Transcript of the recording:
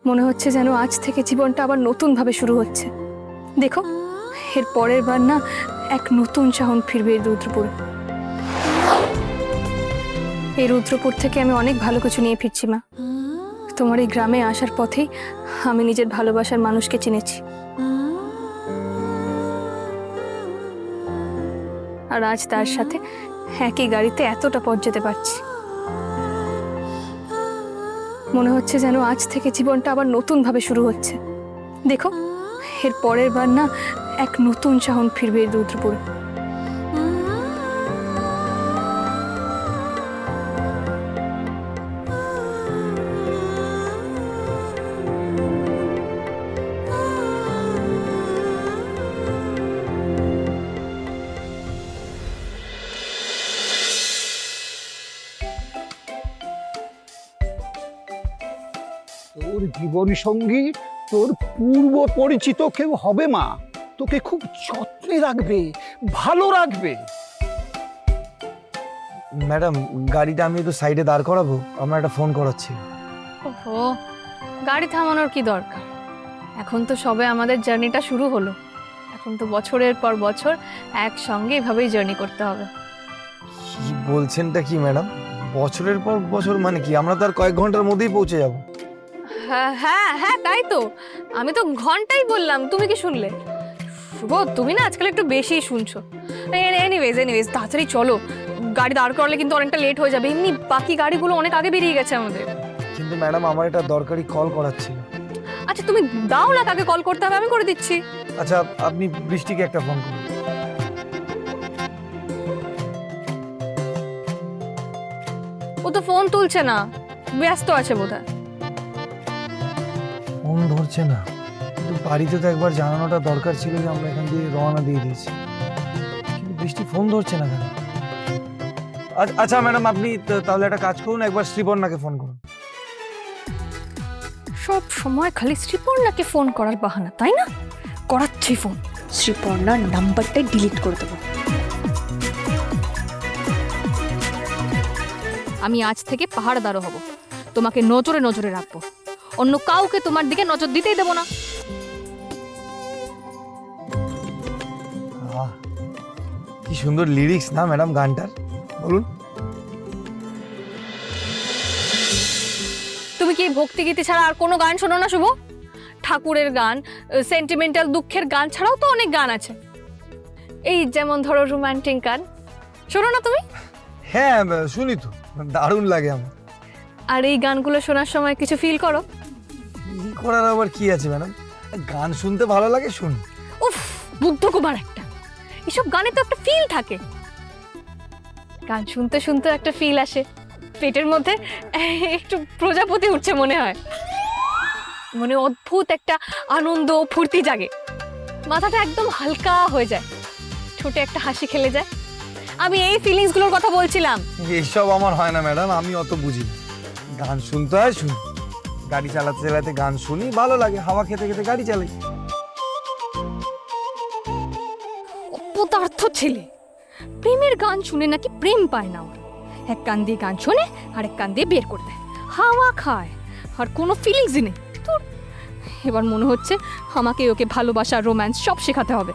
মনে হচ্ছে যেন আজ থেকে জীবনটা আবার নতুনভাবে শুরু হচ্ছে। দেখো, এর পরের বার না এক নতুন চাহন ফিরবে এই রুদ্রপুরে। এই রুদ্রপুর থেকে আমি অনেক ভালো কিছু নিয়ে ফিরছি মা। তোমার এই গ্রামে আসার পথেই আমি নিজের ভালোবাসার মানুষকে চিনেছি, আর আজ তার সাথে একই গাড়িতে এতটা পথ যেতে পারছি। মনে হচ্ছে যেন আজ থেকে জীবনটা আবার নতুনভাবে শুরু হচ্ছে। দেখো, এর পরের বার না এক নতুন চাহন ফিরবে এই রুদ্রপুরে। তোর জীবন সঙ্গী তোর পূর্ব পরিচিত কেউ হবে মা, তোকে খুব যত্নে রাখবে, ভালো রাখবে। ম্যাডাম, গাড়িটা আমি একটু সাইডে দাঁড় করাবো, আমার একটা ফোন করাচ্ছি। ওহো, গাড়ি থামানোর কি দরকার? এখন তো সবে আমাদের জার্নিটা শুরু হলো। এখন তো বছরের পর বছর একসঙ্গে এভাবেই জার্নি করতে হবে। কি বলছেনটা কি ম্যাডাম? বছরের পর বছর মানে কি? আমরা তো আর কয়েক ঘন্টার মধ্যেই পৌঁছে যাব। হ্যাঁ হ্যাঁ হ্যাঁ, তাই তো। আমি তো ঘন্টাই বললাম, তুমি কি শুনলে? শুভ, তুমি না আজকাল একটু বেশি শুনছো। এনিওয়েজ তাড়াতাড়ি চলো, গাড়ি দাঁড় করালে কিন্তু অনেকটা লেট হয়ে যাবে। এমনি বাকি গাড়িগুলো অনেক আগে বেরিয়ে গেছে আমাদের। কিন্তু ম্যাডাম, আমার এটা দরকারি কল করাচ্ছিল। আচ্ছা তুমি দাও না, কাকে কল করতে হবে আমি করে দিচ্ছি। আচ্ছা, আপনি বৃষ্টিকে একটা ফোন করুন। ও তো ফোন তুলছে না, ব্যস্ত আছে বোধহয়। ফোন ধরছে না, কিন্তু বাড়িতে তো একবার জানানোটা দরকার ছিল যে আমরা এখান দিয়ে রওনা দিয়ে দিয়েছি। কিন্তু বৃষ্টি ফোন ধরছে না কেন? আচ্ছা ম্যাডাম, আপনি তাহলে একটা কাজ করুন, একবার শ্রীবর্ণাকে ফোন করুন। সব সময় খালি শ্রীপর্ণাকে ফোন করার বাহানা, তাই না? করাচ্ছি ফোন। শ্রীপর্ণার নাম্বারটাই ডিলিট করে দেবো। আমি আজ থেকে পাহাড়দারও হব, তোমাকে নজরে নজরে রাখবো, অন্য কাউকে তোমার দিকে নজর দিতেই দেবো না। আহ, কি সুন্দর লিরিক্স না ম্যাডাম গানটার, বলুন। তুমি কি ভক্তিগীতি ছাড়া আর কোনো গান শোনো না শুভ? ঠাকুরের গান, সেন্টিমেন্টাল দুঃখের গান ছাড়াও তো অনেক গান আছে। এই যেমন ধরো রোমান্টিক গান শোনো না তুমি? হ্যাঁ শুনি তো, দারুণ লাগে আমার। আর এই গানগুলো শোনার সময় কিছু ফিল করো? কি করার আবার কি আছে ম্যাডাম, গান শুনতে ভালো লাগে, শুনি। উফ, বুদ্ধ কুমার একটা। এসব গানে তো একটা ফিল থাকে, গান শুনতে শুনতে একটা ফিল আসে, পেটের মধ্যে একটু প্রজাপতি উঠছে মনে হয়, মনে অদ্ভুত একটা আনন্দ ফুর্তি জাগে, মাথাটা একদম হালকা হয়ে যায়, ঠোঁটে একটা হাসি খেলে যায়। আমি এই ফিলিংস গুলোর কথা বলছিলাম। এইসব আমার হয় না ম্যাডাম, আমি অত বুঝি না। গান শুনতে হয়, শুনি। গাড়ি চালাতে চালাতে গান শুনি, ভালো লাগে। হাওয়া খেতে খেতে গাড়ি চালাই। অপদার্থ ছেলে, প্রেমের গান শুনে নাকি প্রেম পায় না ওর। এক কান দিয়ে গান শোনে আর এক কান দিয়ে বের করে দেয়, হাওয়া খায়, আর কোনো ফিলিংসই নেই তোর। এবার মনে হচ্ছে আমাকে ওকে ভালোবাসা, রোম্যান্স সব শেখাতে হবে।